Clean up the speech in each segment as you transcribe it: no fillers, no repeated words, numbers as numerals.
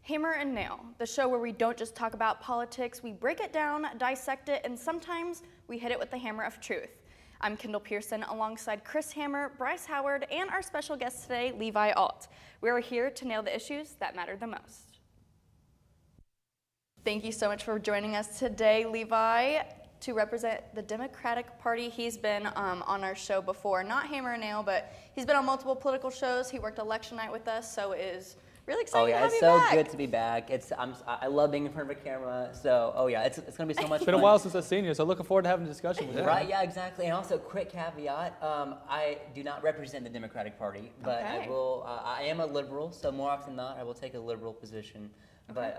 Hammer and Nail, the show where we don't just talk about politics, we break it down, dissect it, and sometimes we hit it with the hammer of truth. I'm Kendall Pierson alongside Chris Hammer, Bryce Howard, and our special guest today, Levi AULT. We are here to nail the issues that matter the most. Thank you so much for joining us today, Levi, to represent the Democratic Party. He's been on our show before, not Hammer and Nail, but he's been on multiple political shows. He worked election night with us, so it is really exciting to have you back. It's so good to be back. I love being in front of a camera. So, it's going to be so much fun. It's been a while since I've seen you, so looking forward to having a discussion with you. Right, yeah, exactly. And also, quick caveat, I do not represent the Democratic Party, but okay. I am a liberal, so more often than not, I will take a liberal position. Okay.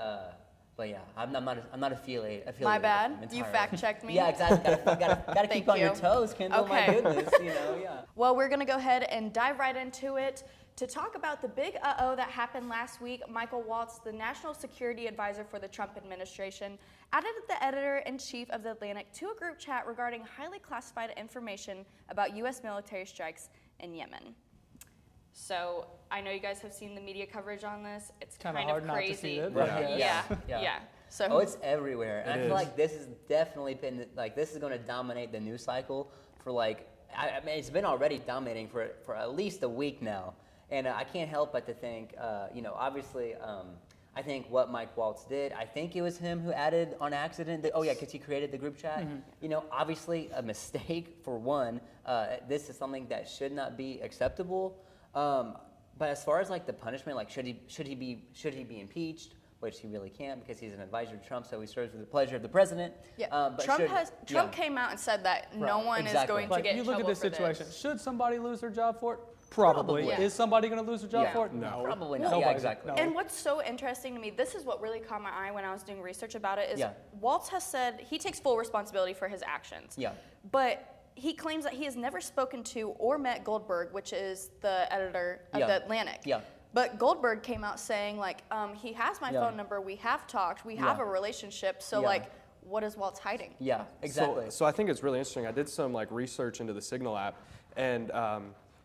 But yeah, I'm not affiliated. My bad. You fact-checked me. Yeah, exactly. Gotta keep on your toes, Kendall. Okay. My goodness, yeah. Well, we're gonna go ahead and dive right into it. To talk about the big uh-oh that happened last week, Michael Waltz, the National Security Advisor for the Trump administration, added the editor-in-chief of The Atlantic to a group chat regarding highly classified information about U.S. military strikes in Yemen. So I know you guys have seen the media coverage on this. It's kind of hard crazy. not to see it. Right. Yeah. So it's everywhere. And I feel like this has definitely been, this is going to dominate the news cycle for I mean, it's been already dominating for at least a week now. And I can't help but to think, obviously, I think what Mike Waltz did, I think it was him who added on accident, because he created the group chat. Mm-hmm. Obviously a mistake for one. This is something that should not be acceptable. But as far as the punishment, should he be impeached? Which he really can't because he's an advisor to Trump, so he serves with the pleasure of the president. Yeah, Trump came out and said that no one is going to get in trouble for this. You look at this situation. Should somebody lose their job for it? Probably. Yeah. Is somebody going to lose their job for it? No. Probably not. Nobody. Yeah, exactly. And what's so interesting to me, this is what really caught my eye when I was doing research about it, is Waltz has said he takes full responsibility for his actions. Yeah. But he claims that he has never spoken to or met Goldberg, which is the editor of The Atlantic. Yeah. But Goldberg came out saying, he has my phone number, we have talked, we have a relationship, so, what is Waltz hiding? Yeah, exactly. So I think it's really interesting. I did some, research into the Signal app, and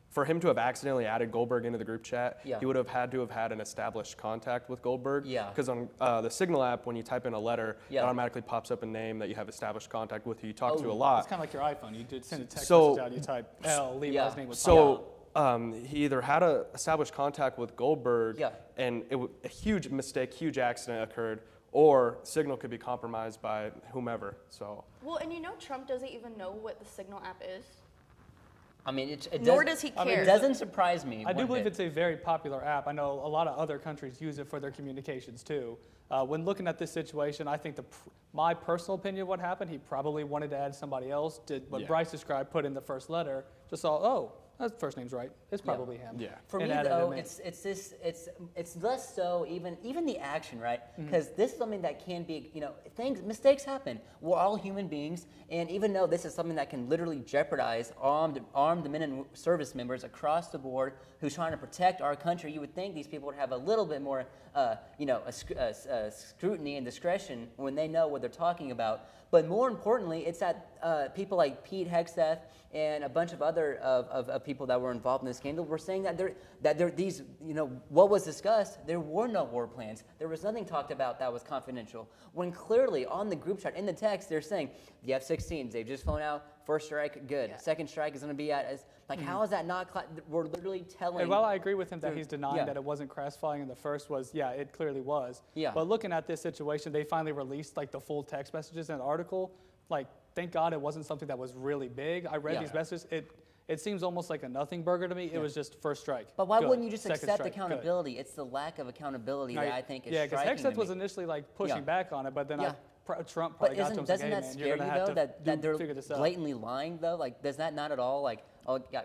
for him to have accidentally added Goldberg into the group chat, he would have had to have had an established contact with Goldberg. Yeah. Because on the Signal app, when you type in a letter, it automatically pops up a name that you have established contact with, who you talk to a lot. It's kind of like your iPhone. You did send a text message out, you type L, Levi's name was he either had a established contact with Goldberg, and a huge mistake, huge accident occurred, or Signal could be compromised by whomever. So. Well, and Trump doesn't even know what the Signal app is. I mean, nor does he care. I mean, it doesn't surprise me. I do believe it's a very popular app. I know a lot of other countries use it for their communications too. When looking at this situation, I think my personal opinion of what happened, he probably wanted to add somebody else. Did what Bryce described, put in the first letter, just saw, that first name's right. It's probably him. Yeah. For me though, it's less so even the action, right? Because this is something that can be, mistakes happen. We're all human beings, and even though this is something that can literally jeopardize armed men and service members across the board who's trying to protect our country, you would think these people would have a little bit more, scrutiny and discretion when they know what they're talking about. But more importantly, it's that people like Pete Hegseth and a bunch of other of people that were involved in this scandal were saying that these, what was discussed, there were no war plans. There was nothing talked about that was confidential. When clearly on the group chat, in the text, they're saying the F-16s, they've just flown out. First strike, good. Yeah. Second strike is going to be at, how is that not, we're literally telling. And while I agree with him that he's denying that it wasn't crash flying and the first was, it clearly was. Yeah. But looking at this situation, they finally released the full text messages in an article. Thank God it wasn't something that was really big. I read these messages. It seems almost like a nothing burger to me. It was just first strike. But why wouldn't you just accept accountability? Good. It's the lack of accountability that I think is striking. Yeah, because Hegseth was initially pushing back on it, but then Trump probably got to him and said, hey, man, you're going to have to figure this out. Blatantly lying, though? Does that not at all,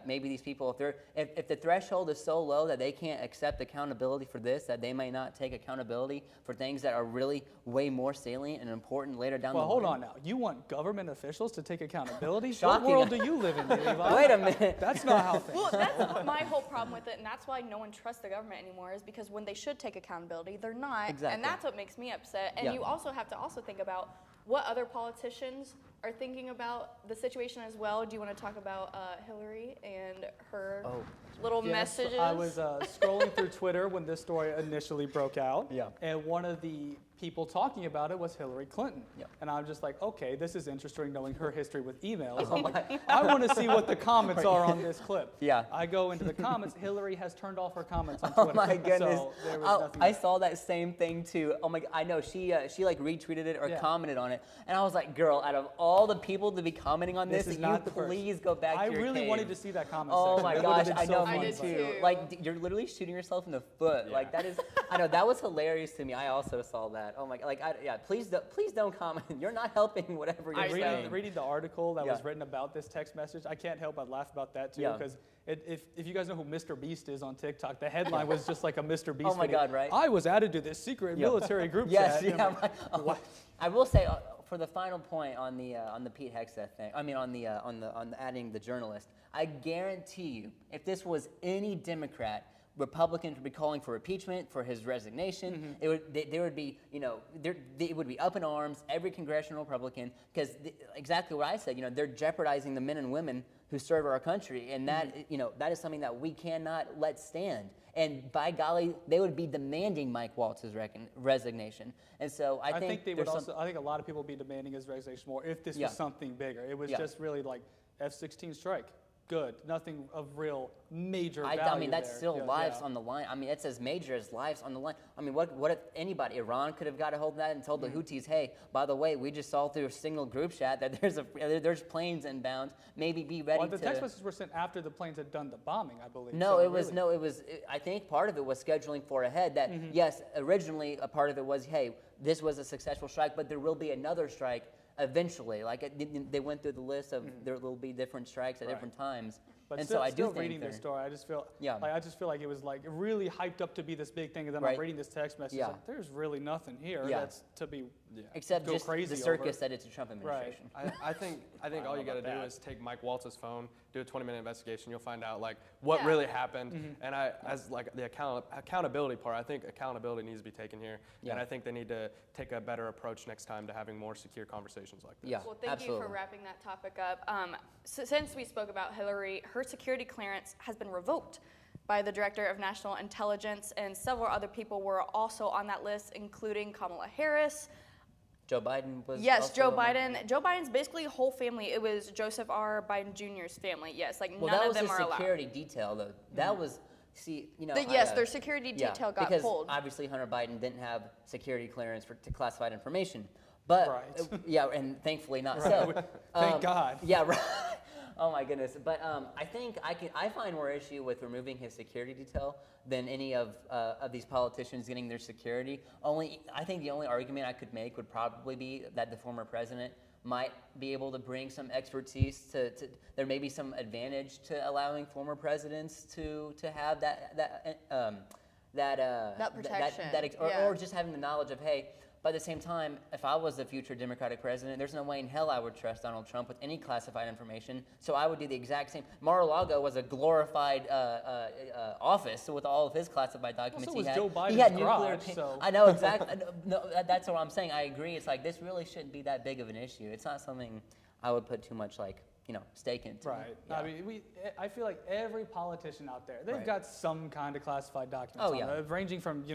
maybe these people, if the threshold is so low that they can't accept accountability for this, that they may not take accountability for things that are really way more salient and important later down the line? Well, hold on now. You want government officials to take accountability? Shocking. What world do you live in, Levi? Wait a minute. That's not how things Well, that's my whole problem with it, and that's why no one trusts the government anymore, is because when they should take accountability, they're not. Exactly. And that's what makes me upset. And you also have to think about what other politicians are thinking about the situation as well. Do you want to talk about Hillary and her little messages? I was scrolling through Twitter when this story initially broke out, and one of the people talking about it was Hillary Clinton. And I'm just like, okay, this is interesting knowing her history with emails. I'm like, I want to see what the comments are on this clip. I go into the comments. Hillary has turned off her comments on Twitter. Oh my goodness. So there was nothing I saw that same thing too. Oh my, I know she like retweeted it or commented on it, and I was like, girl, out of all the people to be commenting on this, you please go back to your I really cave. wanted to see that comment section. Oh my gosh, I know, me too. Like, you're literally shooting yourself in the foot. Like, that is, I know, that was hilarious to me. I also saw that. Oh my, like, please don't comment. You're not helping whatever you're saying. Reading the article that was written about this text message, I can't help but laugh about that too, because if you guys know who Mr. Beast is on TikTok, the headline was just like a Mr. Beast Oh my video. God, right? I was added to this secret military group chat. I will say, for the final point on the Pete Hegseth thing, I mean on adding the journalist, I guarantee you, if this was any Democrat, Republicans would be calling for impeachment, for his resignation. It would be up in arms, every congressional Republican, because exactly what I said, they're jeopardizing the men and women who serve our country, and that that is something that we cannot let stand. And by golly, they would be demanding Mike Waltz's resignation. And so I think they would also. I think a lot of people would be demanding his resignation more if this was something bigger. It was just really like F-16 strike. Good. Nothing of real major value. I mean, that's still lives on the line. I mean, it's as major as lives on the line. I mean, what if anybody, Iran could have got a hold of that and told the Houthis, hey, by the way, we just saw through a signal group chat that there's planes inbound. Maybe be ready to. The text messages were sent after the planes had done the bombing, I believe. I think part of it was scheduling for ahead. That yes, originally a part of it was, hey, this was a successful strike, but there will be another strike. Eventually, they went through the list of there will be different strikes at different times. But still reading this story, I just feel like it was like really hyped up to be this big thing, and then I'm reading this text message. Like, there's really nothing here that's to be except go just crazy the circus over. that it's a Trump administration. I think all you got to do is take Mike Waltz's phone, do a 20-minute investigation. You'll find out what really happened. And as the accountability part, I think accountability needs to be taken here, and I think they need to take a better approach next time to having more secure conversations like this. Well, thank you for wrapping that topic up. Since we spoke about Hillary, her security clearance has been revoked by the Director of National Intelligence, and several other people were also on that list, including Kamala Harris. Joe Biden was. Yes, Joe Biden. Joe Biden's basically whole family. It was Joseph R. Biden Jr.'s family. Yes, none of them are allowed. That was a security detail, though. That was. See, their security detail got pulled. Because obviously Hunter Biden didn't have security clearance to classified information. But and thankfully not so. Thank God. Yeah, right. Oh my goodness. But I find more issue with removing his security detail than any of these politicians getting their security. I think the only argument I could make would probably be that the former president might be able to bring some expertise to there may be some advantage to allowing former presidents to have that protection, or just having the knowledge of, hey, by the same time, if I was the future Democratic president, there's no way in hell I would trust Donald Trump with any classified information. So I would do the exact same. Mar-a-Lago was a glorified office with all of his classified documents. Also, Joe Biden's he had garage, nuclear. So. I know exactly. No, that's what I'm saying. I agree. It's like this really shouldn't be that big of an issue. It's not something I would put too much stake into. Right. Yeah. I mean, I feel like every politician out there, they've got some kind of classified documents. Oh, yeah. Ranging from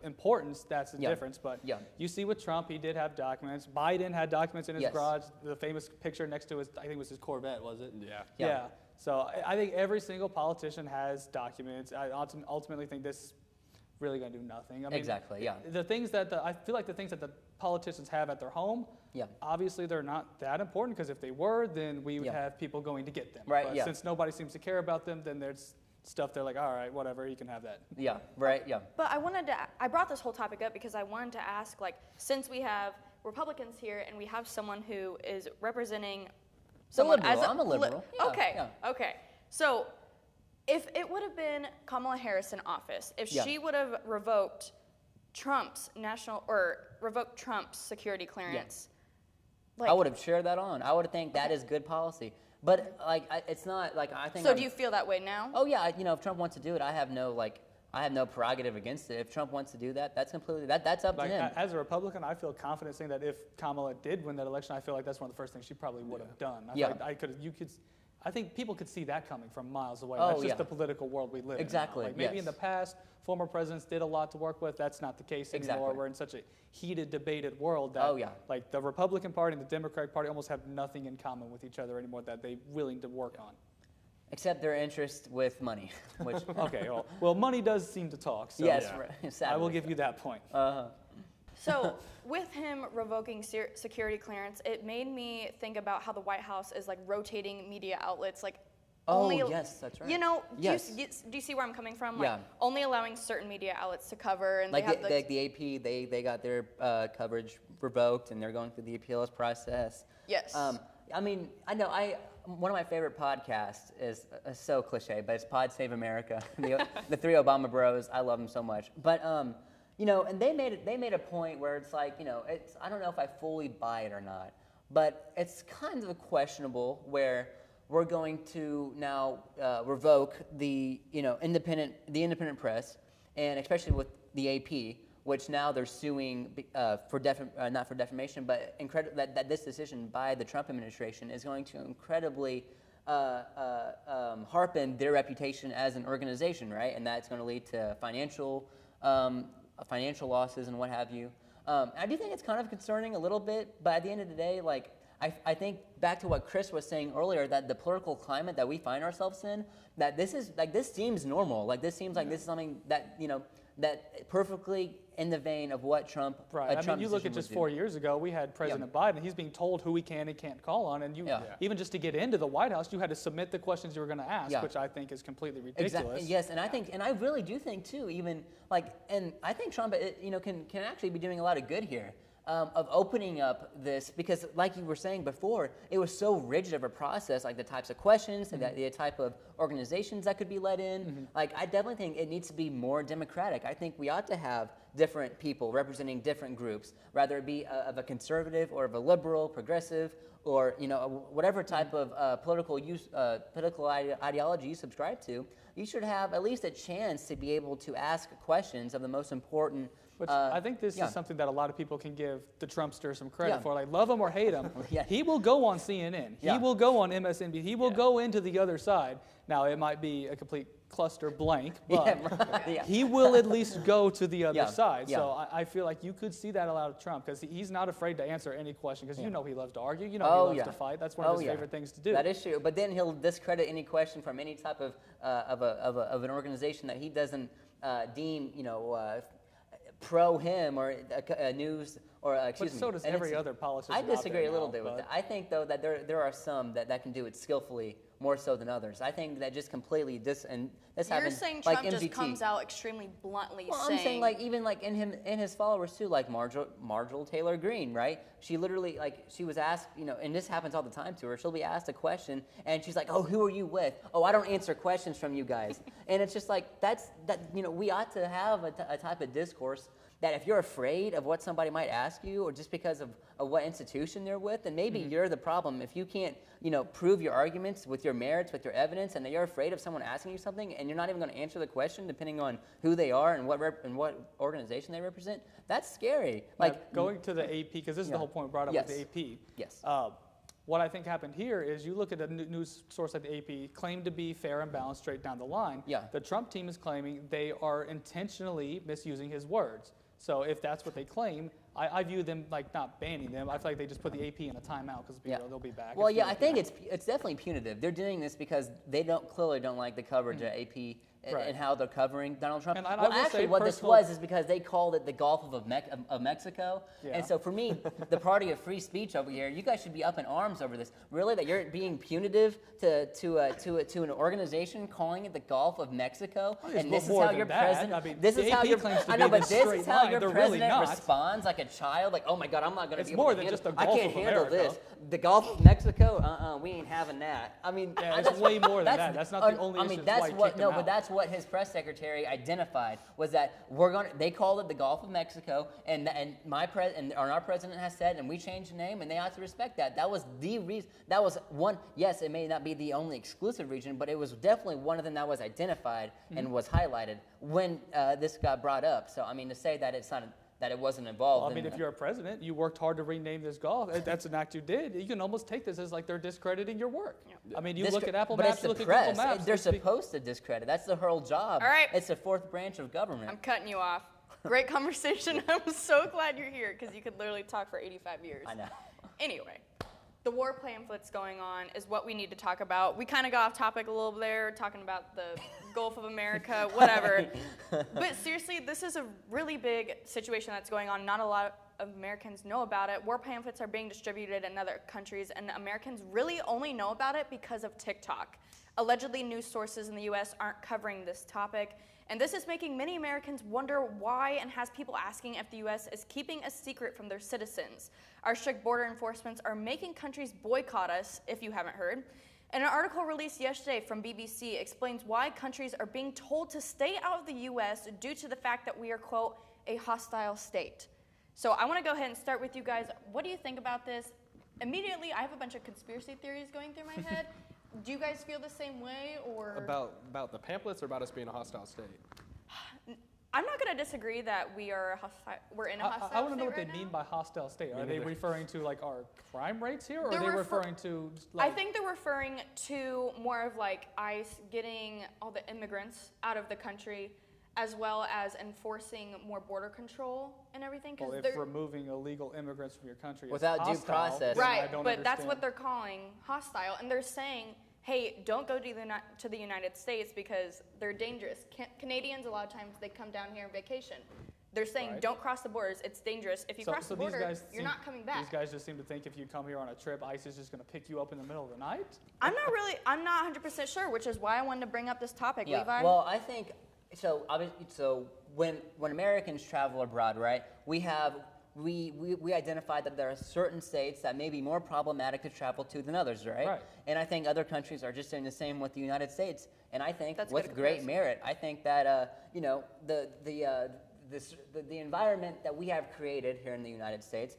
importance, that's the difference. But you see with Trump, he did have documents. Biden had documents in his garage. The famous picture next to his, I think it was his Corvette, was it? Yeah. So I think every single politician has documents. I ultimately think this really going to do nothing. I mean, exactly, The things that I feel like the things that the politicians have at their home, obviously they're not that important, because if they were, then we would have people going to get them. Right, but since nobody seems to care about them, then there's stuff they're like, all right, whatever, you can have that. Yeah, right, yeah. But I brought this whole topic up because I wanted to ask, since we have Republicans here and we have someone who is representing someone as I'm a liberal. Okay. So if it would have been Kamala Harris in office, if she would have revoked Trump's security clearance, I would have cheered that on. I would think that is good policy. But it's not I think. So do you feel that way now? Oh yeah, if Trump wants to do it, I have no I have no prerogative against it. If Trump wants to do that, that's completely that's up to him. As a Republican, I feel confident saying that if Kamala did win that election, I feel like that's one of the first things she probably would have done. I think people could see that coming from miles away. That's just the political world we live in. Exactly. Like maybe in the past, former presidents did a lot to work with. That's not the case anymore. We're in such a heated, debated world that like the Republican Party and the Democratic Party almost have nothing in common with each other anymore that they're willing to work on. Except their interest with money. Which okay, well, money does seem to talk. So yes, I will give you that point. So with him revoking security clearance, it made me think about how the White House is like rotating media outlets. Like, yes, that's right. You know, do you see where I'm coming from? Like, only allowing certain media outlets to cover, and like the AP, they got their coverage revoked, and they're going through the appeals process. Yes. I mean, I know one of my favorite podcasts is so cliche, but it's Pod Save America. The three Obama bros, I love them so much. But you know, and they made a point where it's like, you know, I don't know if I fully buy it or not, but it's kind of questionable where we're going to now revoke the independent press, and especially with the AP, which now they're suing for not for defamation, but that this decision by the Trump administration is going to incredibly harpen their reputation as an organization, right? And that's going to lead to financial losses and what have you. I do think it's kind of concerning a little bit, but at the end of the day, like I think back to what Chris was saying earlier, that the political climate that we find ourselves in, that this seems normal. Like this seems like this is something that, you know, that perfectly in the vein of what Trump. Right. I mean, you look at just 4 years ago, we had President Biden. He's being told who he can and can't call on, and even just to get into the White House, you had to submit the questions you were going to ask, which I think is completely ridiculous. Exactly. Yes, and I really do think too, even like, and I think Trump, you know, can actually be doing a lot of good here. Of opening up this, because like you were saying before, it was so rigid of a process, like the types of questions and the type of organizations that could be let in. Like, I definitely think it needs to be more democratic. I think we ought to have different people representing different groups, whether it be of a conservative or of a liberal, progressive, or, you know, whatever type of political ideology you subscribe to. You should have at least a chance to be able to ask questions of the most important. Which I think this is something that a lot of people can give the Trumpster some credit for. Like, love him or hate him, he will go on CNN. He will go on MSNBC. He will go into the other side. Now, it might be a complete cluster blank, but he will at least go to the other side. So I feel like you could see that a lot of Trump, because he's not afraid to answer any question, because you know he loves to argue. You know he loves to fight. That's one of his favorite things to do. That is true. But then he'll discredit any question from any type of an organization that he doesn't deem, you know, pro him, or a news, or excuse me. But so does every other politician. I disagree a little bit with that. I think, though, that there are some that can do it skillfully more so than others. I think that just completely this happens. You're saying Trump just comes out extremely bluntly saying. I'm saying, like, even like in his followers too, like Marjorie Taylor Greene, right? She literally, like, she was asked, you know, and this happens all the time to her. She'll be asked a question, and she's like, "Oh, who are you with? Oh, I don't answer questions from you guys." And it's just like you know, we ought to have a type of discourse that if you're afraid of what somebody might ask you, or just because of what institution they're with, then maybe you're the problem. If you can't, you know, prove your arguments with your merits, with your evidence, and you're afraid of someone asking you something, and you're not even going to answer the question depending on who they are and what organization they represent, that's scary. Like, going to the AP, because this is the whole point brought up with the AP. Yes. What I think happened here is you look at a news source like the AP, claimed to be fair and balanced straight down the line. The Trump team is claiming they are intentionally misusing his words. So if that's what they claim, I view them like not banning them. I feel like they just put the AP in a timeout because they'll be back. Well, I think it's definitely punitive. They're doing this because they clearly don't like the coverage of AP and how they're covering Donald Trump. Well, actually, what this was is because they called it the Gulf of Mexico. And so for me, the party of free speech over here, you guys should be up in arms over this. Really, that you're being punitive to an organization calling it the Gulf of Mexico, and this is how your president. I mean, this is how your president responds responds like a child, like, "Oh my God, I'm not going to be able more to than handle, just the I Gulf can't of handle America. this. The Gulf of Mexico, we ain't having that." I mean, it's way more than that. That's not the only issue. That's what what his press secretary identified, was that they called it the Gulf of Mexico, and our president has said, and we changed the name, and they ought to respect that. That was the reason. That was one. Yes, it may not be the only exclusive region, but it was definitely one of them that was identified and was highlighted when this got brought up. So I mean, to say that it's not that it wasn't involved. Well, I mean, if you're a president, you worked hard to rename this Gulf. That's an act you did. You can almost take this as like they're discrediting your work. Yeah. I mean, you look at Apple Maps, you look at Google Maps. They're supposed to discredit. That's the whole job. All right. It's the fourth branch of government. I'm cutting you off. Great conversation. I'm so glad you're here because you could literally talk for 85 years. I know. Anyway, the war pamphlets going on is what we need to talk about. We kind of got off topic a little there, talking about the Gulf of America, whatever. But seriously, this is a really big situation that's going on. Not a lot of Americans know about it. War pamphlets are being distributed in other countries, and Americans really only know about it because of TikTok. Allegedly, news sources in the U.S. aren't covering this topic, and this is making many Americans wonder why and has people asking if the U.S. is keeping a secret from their citizens. Our strict border enforcements are making countries boycott us, if you haven't heard. And an article released yesterday from BBC explains why countries are being told to stay out of the U.S. due to the fact that we are, quote, a hostile state. So I want to go ahead and start with you guys. What do you think about this? Immediately, I have a bunch of conspiracy theories going through my head. Do you guys feel the same way, or about the pamphlets, or about us being a hostile state? I'm not going to disagree that we're in a hostile state. I want to know what right they now. mean by hostile state. Are they referring to like our crime rates here, or are they referring to? I think they're referring to more of like ICE getting all the immigrants out of the country, as well as enforcing more border control and everything. Well, if removing illegal immigrants from your country without due process, right? But that's what they're calling hostile, and they're saying, hey, don't go to the United States because they're dangerous. Canadians, a lot of times, they come down here on vacation. They're saying, don't cross the borders. It's dangerous. If you cross the border, you're not coming back. These guys just seem to think if you come here on a trip, ICE is just going to pick you up in the middle of the night? I'm not 100% sure, which is why I wanted to bring up this topic, Levi. Well, I think, so when Americans travel abroad, right, we identified that there are certain states that may be more problematic to travel to than others, right? And I think other countries are just doing the same with the United States. And I think with great merit, I think that the environment that we have created here in the United States,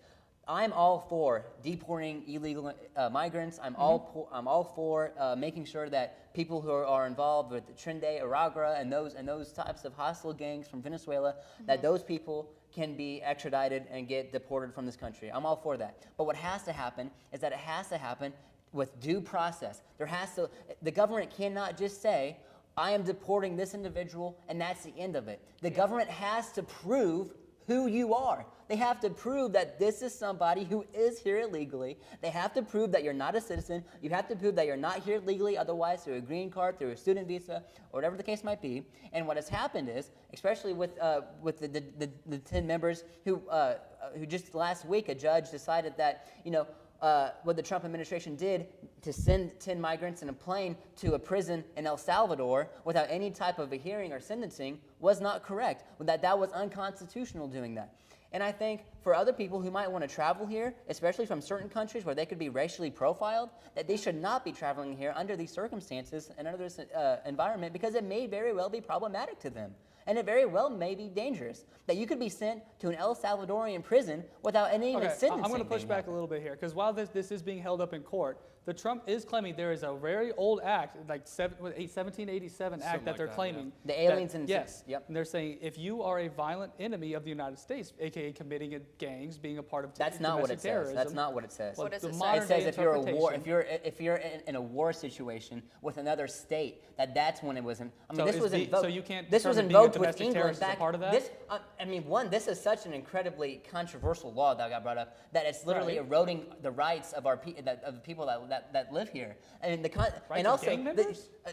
I'm all for deporting illegal migrants. I'm all for making sure that people who are involved with Trinidad, Aragua, and those types of hostile gangs from Venezuela, that those people can be extradited and get deported from this country. I'm all for that. But what has to happen is that it has to happen with due process. The government cannot just say, I am deporting this individual, and that's the end of it. The government has to prove who you are. They have to prove that this is somebody who is here illegally. They have to prove that you're not a citizen. You have to prove that you're not here legally, otherwise through a green card, through a student visa, or whatever the case might be. And what has happened is, especially with the 10 members who just last week, a judge decided that, what the Trump administration did to send 10 migrants in a plane to a prison in El Salvador without any type of a hearing or sentencing was not correct, that was unconstitutional doing that. And I think for other people who might want to travel here, especially from certain countries where they could be racially profiled, that they should not be traveling here under these circumstances and under this environment, because it may very well be problematic to them. And it very well may be dangerous that you could be sent to an El Salvadorian prison without any sentencing. I'm going to push back a little bit here, because while this is being held up in court, the Trump is claiming there is a very old act, like 1787 act that they're claiming. Yeah. The aliens and yes. Yep. And they're saying if you are a violent enemy of the United States, aka committing gangs, being a part of that's not what it terrorism. says. That's not what it says. What does it say? It says if you're a war, if you're in a war situation with another state, that's when it wasn't. I mean, this was invoked. So you can't. This was invoked with England back. Part of that? This is such an incredibly controversial law that got brought up that it's literally eroding the rights of the people that live here. And also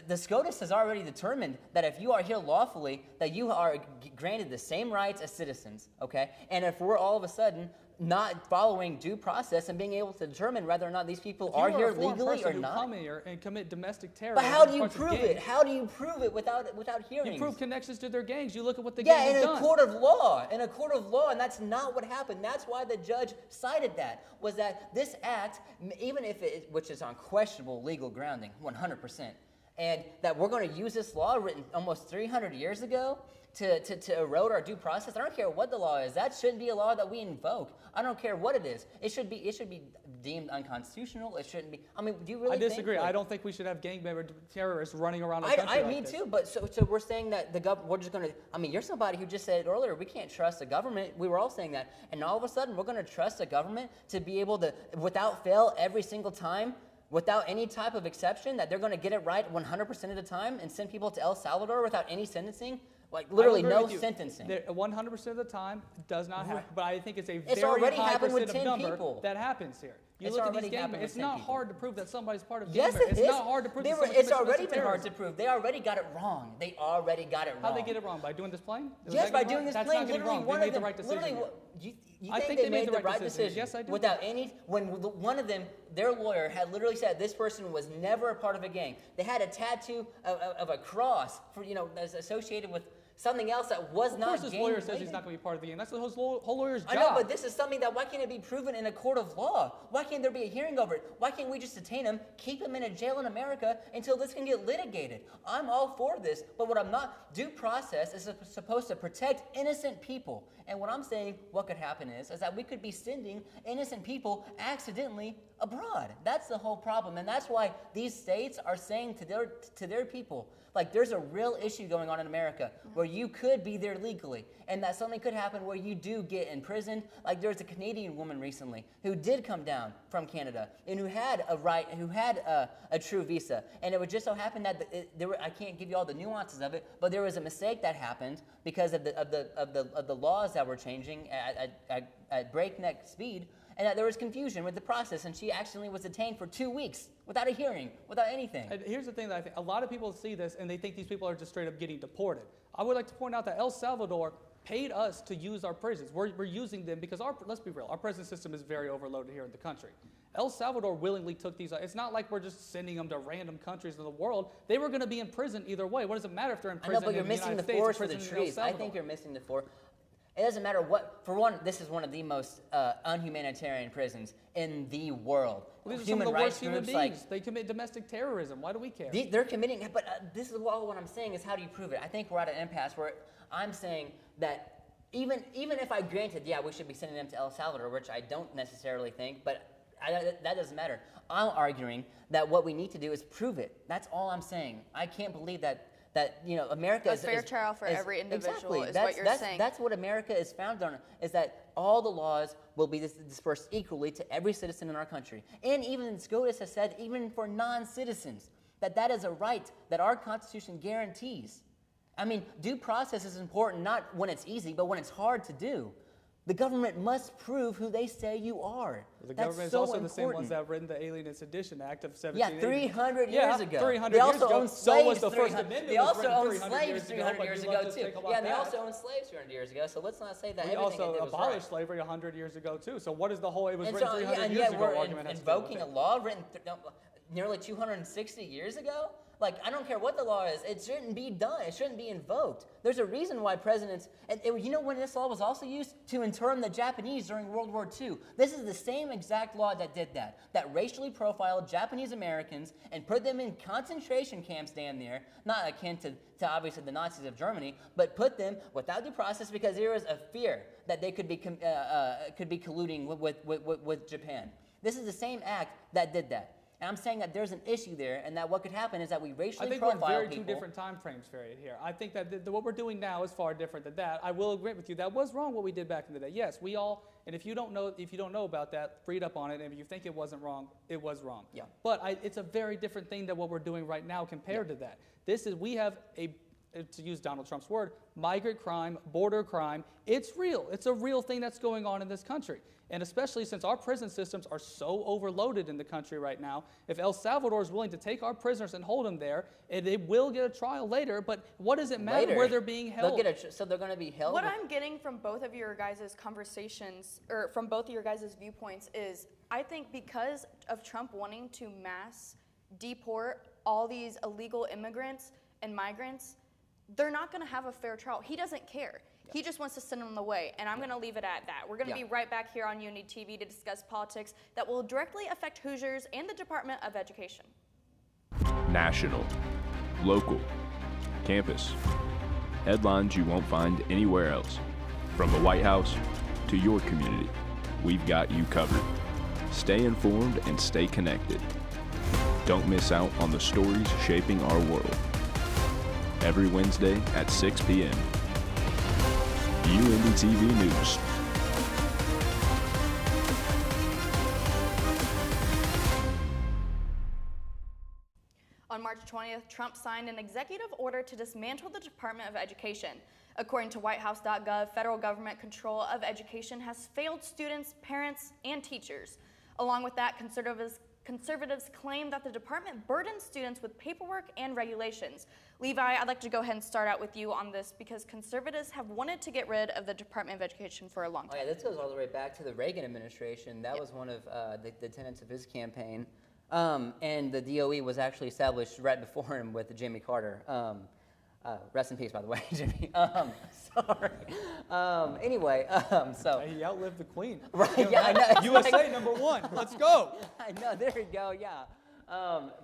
the SCOTUS has already determined that if you are here lawfully, that you are granted the same rights as citizens. Okay, and if we're all of a sudden not following due process and being able to determine whether or not these people are here legally or not. Come here and commit domestic terrorism. But how do you prove it? How do you prove it without hearings? You prove connections to their gangs. You look at what the gangs have done. In a court of law. In a court of law, and that's not what happened. That's why the judge cited that, was that this act, even if which is on questionable legal grounding, 100%, and that we're going to use this law written almost 300 years ago to erode our due process. I don't care what the law is. That shouldn't be a law that we invoke. I don't care what it is. It should be deemed unconstitutional. It shouldn't be. I mean, do you really? I disagree. I don't think we should have gang member terrorists running around our country. Me too. But so we're saying that we're just going to. I mean, you're somebody who just said it earlier. We can't trust the government. We were all saying that, and all of a sudden we're going to trust the government to be able to, without fail, every single time, without any type of exception, that they're going to get it right 100% of the time and send people to El Salvador without any sentencing. Like literally no sentencing. 100% of the time does not happen, but I think it's a very high percent of number people. That happens here. You look at these gang members. It's not hard to prove that somebody's part of gang Yes, it is. It's not hard to prove that somebody's It's already been hard to prove. They already got it wrong. How'd they get it wrrong? By doing this plane? Yes, by doing this plane. That's not getting wrong. They made the right decision. I think they made the right decision? Yes, I do. Without any, when one of them, their lawyer had literally said this person was never a part of a gang. They had a tattoo of a cross for, that's associated with something else that was not gang. Of course, his lawyer says he's not going to be part of the gang. That's the whole lawyer's job. I know, but this is something that, why can't it be proven in a court of law? Why can't there be a hearing over it? Why can't we just detain him, keep him in a jail in America until this can get litigated? I'm all for this, but what I'm not, due process is supposed to protect innocent people. And what I'm saying, what could happen is that we could be sending innocent people accidentally abroad. That's the whole problem. And that's why these states are saying to their people, like, there's a real issue going on in America where you could be there legally, and that something could happen where you do get imprisoned. Like, there's a Canadian woman recently who did come down from Canada and who had a true visa, and it would just so happen that I can't give you all the nuances of it, but there was a mistake that happened because of the laws that were changing at breakneck speed, and that there was confusion with the process, and she actually was detained for 2 weeks without a hearing, without anything. And here's the thing that I think, a lot of people see this and they think these people are just straight up getting deported. I would like to point out that El Salvador paid us to use our prisons. We're using them because let's be real, our prison system is very overloaded here in the country. El Salvador willingly took these. It's not like we're just sending them to random countries in the world. They were going to be in prison either way. What does it matter if they're in prison? I know, but you're missing the forest for the trees. I think you're missing the forest. It doesn't matter what. For one, this is one of the most unhumanitarian prisons in the world. Well, these are some of the worst human beings. They commit domestic terrorism. Why do we care? They're committing, but this is what I'm saying is, how do you prove it? I think we're at an impasse where I'm saying that even if I granted, yeah, we should be sending them to El Salvador, which I don't necessarily think, but that doesn't matter. I'm arguing that what we need to do is prove it. That's all I'm saying. I can't believe that America is a fair trial for every individual. Exactly. Is what you're saying. That's what America is founded on, is that all the laws will be dispersed equally to every citizen in our country. And even SCOTUS has said, even for non-citizens, that is a right that our Constitution guarantees. I mean, due process is important not when it's easy, but when it's hard to do. The government must prove who they say you are. The government is also the same ones that have written the Alien and Sedition Act of 1780. Yeah, 300 years ago. 300 they years also ago. owned slaves. So was the First Amendment. They also owned slaves 300 years ago, too. Yeah, and they also owned slaves 300 years ago, so let's not say that everything they did was right. We also abolished slavery 100 years ago, too. So what is the whole, it was written 300 years ago argument? We're invoking a law written nearly 260 years ago? Like, I don't care what the law is. It shouldn't be done. It shouldn't be invoked. There's a reason why presidents, you know when this law was also used? To intern the Japanese during World War II. This is the same exact law that did that racially profiled Japanese Americans and put them in concentration camps down there, not akin to obviously the Nazis of Germany, but put them without due process because there was a fear that they could be colluding with Japan. This is the same act that did that. And I'm saying that there's an issue there, and that what could happen is that we racially profile people. I think we're in two different time frames here. I think that what we're doing now is far different than that. I will agree with you. That was wrong what we did back in the day. Yes, we all. And if you don't know about that, read up on it. And if you think it wasn't wrong, it was wrong. Yeah. But it's a very different thing than what we're doing right now compared to that. We have to use Donald Trump's word, migrant crime, border crime. It's real. It's a real thing that's going on in this country. And especially since our prison systems are so overloaded in the country right now, if El Salvador is willing to take our prisoners and hold them there, they will get a trial later, but what does it matter where they're being held? So they're going to be held? What I'm getting from both of your guys' conversations, or from both of your guys' viewpoints, is I think because of Trump wanting to mass deport all these illegal immigrants and migrants, they're not going to have a fair trial. He doesn't care. He just wants to send them away, and I'm going to leave it at that. We're going to be right back here on Unity TV to discuss politics that will directly affect Hoosiers and the Department of Education. National, Local. Campus. Headlines you won't find anywhere else. From the White House to your community, we've got you covered. Stay informed and stay connected. Don't miss out on the stories shaping our world. Every Wednesday at 6 p.m. UNDTV News. On March 20th, Trump signed an executive order to dismantle the Department of Education. According to whitehouse.gov, federal government control of education has failed students, parents, and teachers. Along with that, conservatives claim that the department burdens students with paperwork and regulations. Levi, I'd like to go ahead and start out with you on this because conservatives have wanted to get rid of the Department of Education for a long time. Oh yeah, this goes all the way back to the Reagan administration. That was one of the tenets of his campaign. And the DOE was actually established right before him with Jimmy Carter. Rest in peace, by the way, Jimmy. Sorry. Anyway, so he outlived the Queen. Right? Yeah, I know. USA #1. Let's go. I know. There we go. Yeah.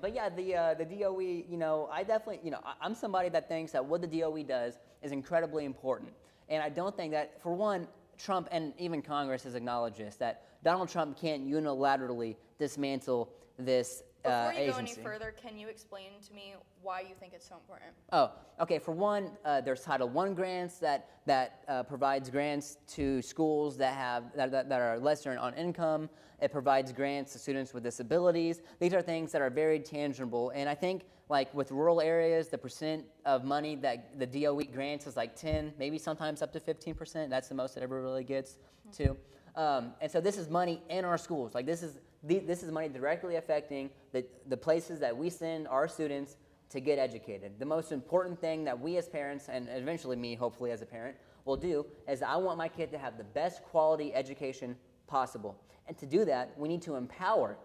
But yeah, the DOE. You know, I definitely. You know, I'm somebody that thinks that what the DOE does is incredibly important, and I don't think that, for one, Trump and even Congress has acknowledged this, that Donald Trump can't unilaterally dismantle this Before you agency. go any further, can you explain to me why you think it's so important? Oh, okay. For one, there's Title I grants that provides grants to schools that are lesser on income. It provides grants to students with disabilities. These are things that are very tangible, and I think, like with rural areas, the percent of money that the DOE grants is like 10, maybe sometimes up to 15%. That's the most it ever really gets to. And so this is money in our schools. Like this is money directly affecting the places that we send our students to get educated. The most important thing that we as parents, and eventually me, hopefully as a parent, will do is I want my kid to have the best quality education possible. And to do that, we need to empower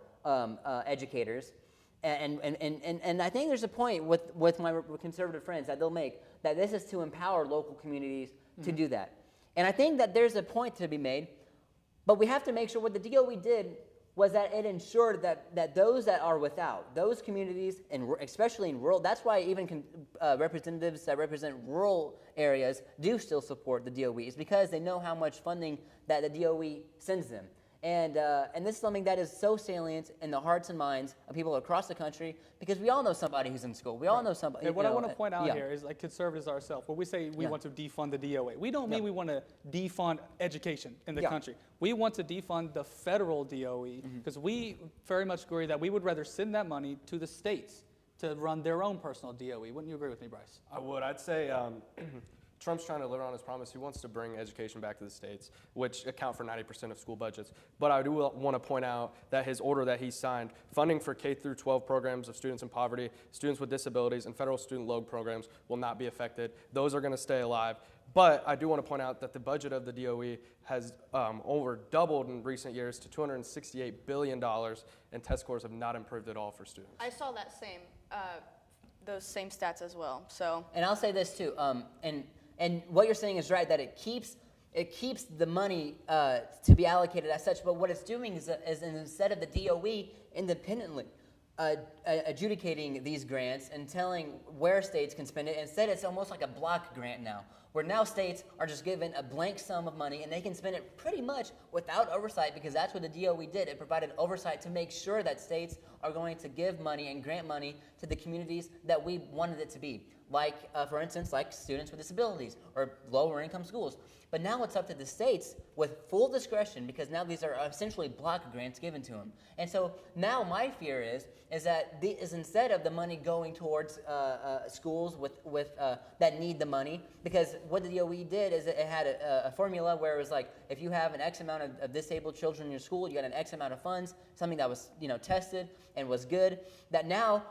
educators. And I think there's a point with my conservative friends that they'll make that this is to empower local communities to do that. And I think that there's a point to be made, but we have to make sure what the DOE did was that it ensured that those that are without, those communities, and especially in rural, that's why even representatives that represent rural areas do still support the DOE, is because they know how much funding that the DOE sends them. And this is something that is so salient in the hearts and minds of people across the country, because we all know somebody who's in school. We all know somebody. And what I want to point out here is, like, conservatives ourselves, when we say we want to defund the DOA, we don't mean we want to defund education in the country. We want to defund the federal DOE because we very much agree that we would rather send that money to the states to run their own personal DOE. Wouldn't you agree with me, Bryce? I would. I'd say Trump's trying to deliver on his promise. He wants to bring education back to the states, which account for 90% of school budgets. But I do want to point out that his order that he signed, funding for K through 12 programs of students in poverty, students with disabilities, and federal student loan programs will not be affected. Those are going to stay alive. But I do want to point out that the budget of the DOE has over doubled in recent years to $268 billion, and test scores have not improved at all for students. I saw that those same stats as well. So. And I'll say this too, and what you're saying is right, that it keeps the money to be allocated as such, but what it's doing is instead of the DOE independently adjudicating these grants and telling where states can spend it, instead it's almost like a block grant now, where now states are just given a blank sum of money and they can spend it pretty much without oversight, because that's what the DOE did. It provided oversight to make sure that states are going to give money and grant money to the communities that we wanted it to be. Like, for instance, like students with disabilities or lower income schools. But now it's up to the states with full discretion, because now these are essentially block grants given to them. And so now my fear is that instead of the money going towards schools that need the money, because what the DOE did is it had a formula where it was like, if you have an X amount of disabled children in your school, you got an X amount of funds, something that was tested and was good, that now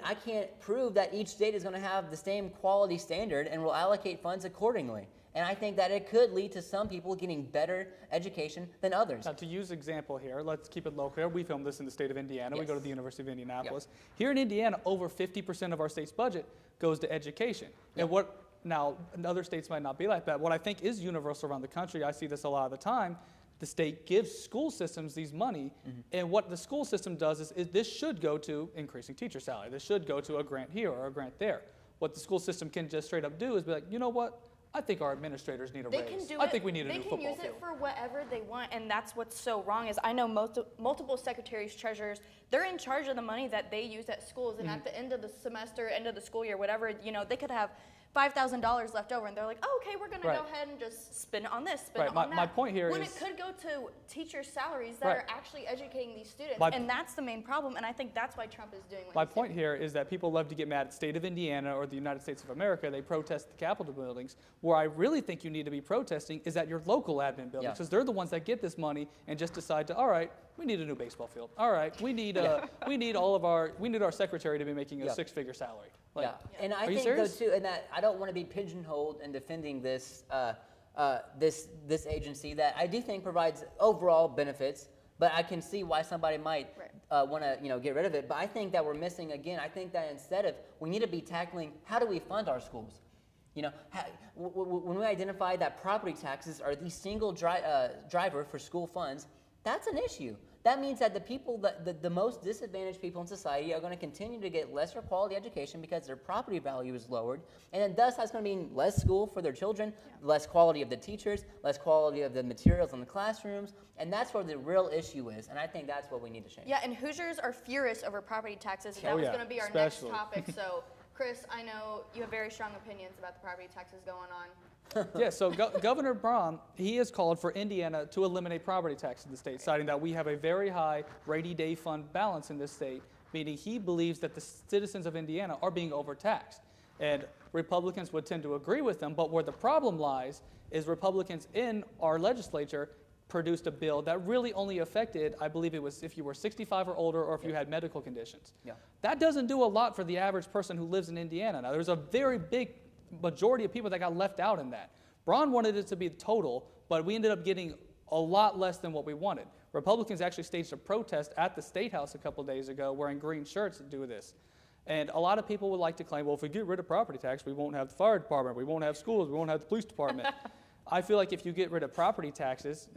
I can't prove that each state is going to have the same quality standard and will allocate funds accordingly. And I think that it could lead to some people getting better education than others. Now, to use example here, let's keep it local. We filmed this in the state of Indiana. Yes. We go to the University of Indianapolis. Yep. Here in Indiana, over 50% of our state's budget goes to education. Yep. And now, other states might not be like that. What I think is universal around the country, I see this a lot of the time, the state gives school systems these money, and what the school system does is this should go to increasing teacher salary. This should go to a grant here or a grant there. What the school system can just straight up do is be like, you know what? I think our administrators need a raise. I think we need a new football field. They can use it for whatever they want, and that's what's so wrong is I know multiple secretaries, treasurers, they're in charge of the money that they use at schools, and at the end of the semester, end of the school year, whatever, they could have $5,000 left over, and they're like, oh, okay, we're going to go ahead and just spend it on this, spend it on that. My point here when is... it could go to teachers' salaries that are actually educating these students, and that's the main problem, and I think that's why Trump is doing what he's doing. My point here is that people love to get mad at the state of Indiana or the United States of America. They protest the Capitol buildings. Where I really think you need to be protesting is at your local admin buildings, because they're the ones that get this money and just decide to, all right, we need a new baseball field. All right, we need our secretary to be making a six-figure salary. And I think though too, and that I don't want to be pigeonholed in defending this this agency that I do think provides overall benefits, but I can see why somebody might want to get rid of it. But I think that we're missing again. I think that instead of we need to be tackling how do we fund our schools. When we identify that property taxes are the single driver for school funds, that's an issue. That means that the people, the most disadvantaged people in society are going to continue to get lesser quality education because their property value is lowered, and then thus that's going to mean less school for their children, less quality of the teachers, less quality of the materials in the classrooms, and that's where the real issue is, and I think that's what we need to change. Yeah, and Hoosiers are furious over property taxes, and that was going to be our next topic, so Chris, I know you have very strong opinions about the property taxes going on. So Governor Braun, he has called for Indiana to eliminate property tax in the state, citing that we have a very high rainy day fund balance in this state, meaning he believes that the citizens of Indiana are being overtaxed. And Republicans would tend to agree with them, but where the problem lies is Republicans in our legislature produced a bill that really only affected, I believe it was if you were 65 or older or if you had medical conditions. That doesn't do a lot for the average person who lives in Indiana. Now, there's a very big majority of people that got left out in that. Braun wanted it to be total, but we ended up getting a lot less than what we wanted. Republicans actually staged a protest at the State House a couple days ago wearing green shirts to do this. And a lot of people would like to claim, well, if we get rid of property tax, we won't have the fire department, we won't have schools, we won't have the police department. I feel like if you get rid of property taxes,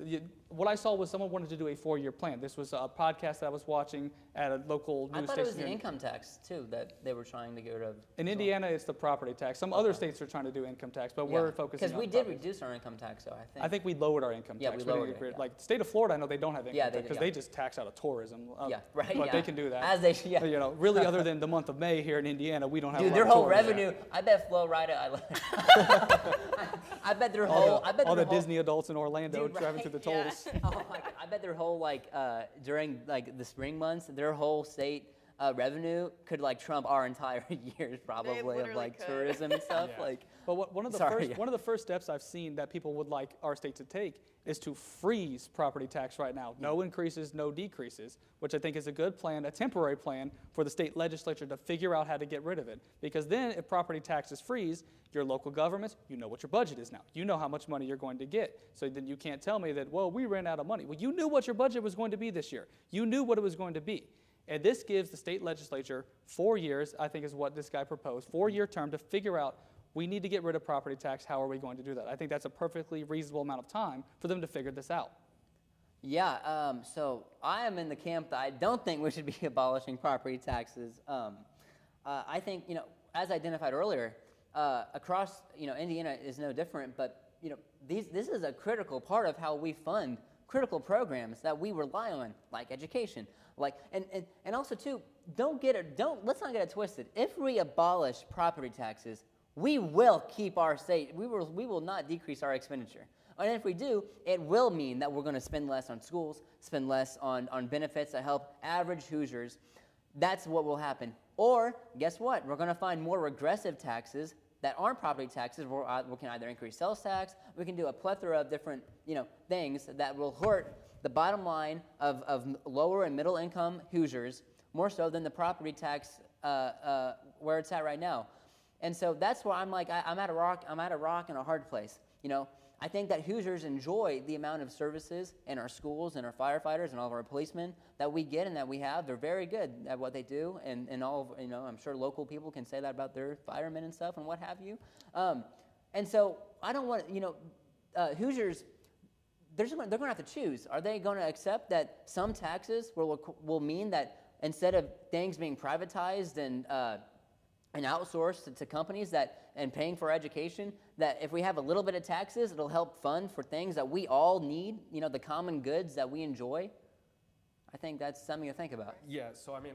what I saw was someone wanted to do a 4-year plan. This was a podcast that I was watching at a local news station. I thought it was the income tax, too, that they were trying to get rid of. In Indiana, it's the property tax. Some other states are trying to do income tax, but we're focusing on because we did reduce our income tax, though, I think. I think we lowered our income tax. We lowered it. Like the state of Florida, I know they don't have income tax because they just tax out of tourism. But they can do that. As they, really, other than the month of May here in Indiana, we don't have. Dude, their whole revenue. I bet Flo Rida. I bet their whole. All the Disney adults in Orlando driving through the tolls. Oh my God! I bet their whole during the spring months, their whole state revenue could trump our entire years probably of tourism and stuff. But one of the first steps I've seen that people would like our state to take is to freeze property tax right now. No increases, no decreases, which I think is a good plan, a temporary plan for the state legislature to figure out how to get rid of it. Because then if property taxes freeze, your local governments, you know what your budget is now. You know how much money you're going to get. So then you can't tell me that, well, we ran out of money. Well, you knew what your budget was going to be this year. You knew what it was going to be. And this gives the state legislature 4 years, I think is what this guy proposed, 4-year term to figure out we need to get rid of property tax. How are we going to do that? I think that's a perfectly reasonable amount of time for them to figure this out. Yeah, so I am in the camp that I don't think we should be abolishing property taxes. I think, as identified earlier, across, Indiana is no different, but, this is a critical part of how we fund critical programs that we rely on, like education. And also, too, let's not get it twisted. If we abolish property taxes, we will keep our state. We will not decrease our expenditure. And if we do, it will mean that we're going to spend less on schools, spend less on benefits that help average Hoosiers. That's what will happen. Or, guess what? We're going to find more regressive taxes that aren't property taxes. We can either increase sales tax, we can do a plethora of different things that will hurt the bottom line of lower and middle income Hoosiers more so than the property tax where it's at right now. And so that's where I'm at a rock and a hard place. I think that Hoosiers enjoy the amount of services in our schools and our firefighters and all of our policemen that we get and that we have. They're very good at what they do, and all of, I'm sure local people can say that about their firemen and stuff and what have you. And so I don't want Hoosiers. they're going to have to choose. Are they going to accept that some taxes will mean that instead of things being privatized and outsourced to companies and paying for education, that if we have a little bit of taxes, it'll help fund for things that we all need, the common goods that we enjoy? I think that's something to think about. Yeah, so I mean,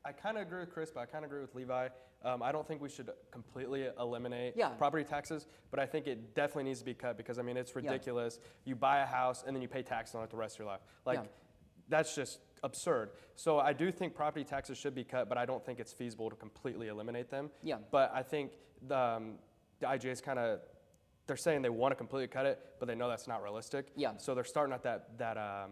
I kind of agree with Chris, but I kind of agree with Levi. I don't think we should completely eliminate property taxes, but I think it definitely needs to be cut because, I mean, it's ridiculous. You buy a house and then you pay taxes on it the rest of your life. That's just absurd. So I do think property taxes should be cut, but I don't think it's feasible to completely eliminate them. Yeah. But I think the IGA's they're saying they want to completely cut it, but they know that's not realistic. Yeah. So they're starting at that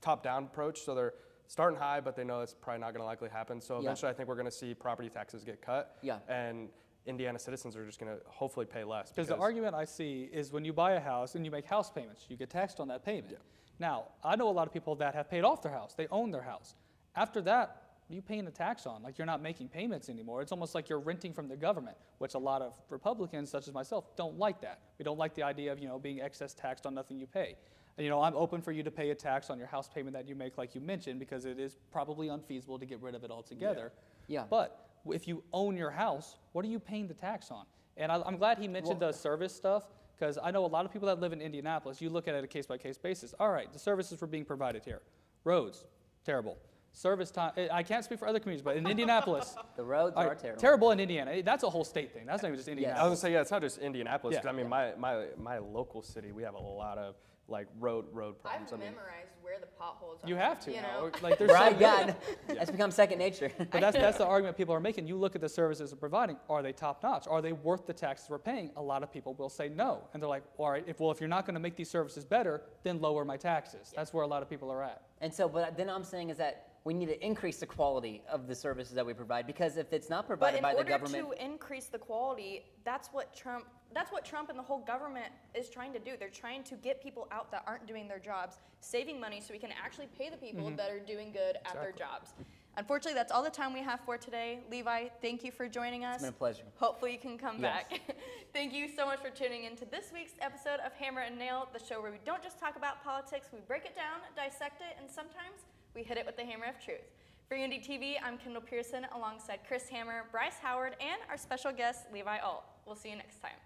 top-down approach. So they're starting high, but they know it's probably not going to likely happen. So eventually I think we're going to see property taxes get cut. Yeah. And Indiana citizens are just going to hopefully pay less. Because the argument I see is when you buy a house and you make house payments, you get taxed on that payment. Yeah. Now, I know a lot of people that have paid off their house. They own their house. After that, you paying a tax on. Like, you're not making payments anymore. It's almost like you're renting from the government, which a lot of Republicans, such as myself, don't like that. We don't like the idea of, being excess taxed on nothing you pay. And, I'm open for you to pay a tax on your house payment that you make, like you mentioned, because it is probably unfeasible to get rid of it altogether. Yeah. But if you own your house, what are you paying the tax on? And I'm glad he mentioned the service stuff, because I know a lot of people that live in Indianapolis, you look at it a case-by-case basis. All right, the services were being provided here. Roads, terrible. Service time, I can't speak for other communities, but in Indianapolis. The roads are terrible. Terrible in Indiana. That's a whole state thing. That's not even just Indianapolis. I was going to say, it's not just Indianapolis, because I mean, my local city, we have a lot of road problems. I've memorized where the potholes are. You have to. Like, there's right, that's become second nature. But that's the argument people are making. You look at the services they're providing. Are they top notch? Are they worth the taxes we're paying? A lot of people will say no. And they're like, all right, if you're not going to make these services better, then lower my taxes. That's where a lot of people are at. And so, but then I'm saying is that we need to increase the quality of the services that we provide, because if it's not provided by the government, in order to increase the quality, that's what Trump and the whole government is trying to do. They're trying to get people out that aren't doing their jobs, saving money so we can actually pay the people that are doing good at their jobs. Unfortunately, that's all the time we have for today. Levi, thank you for joining us. It's been a pleasure. Hopefully you can come back. Thank you so much for tuning in to this week's episode of Hammer and Nail, the show where we don't just talk about politics, we break it down, dissect it, and sometimes we hit it with the hammer of truth. For Unity TV, I'm Kendall Pierson alongside Chris Hammer, Bryce Howard, and our special guest, Levi AULT. We'll see you next time.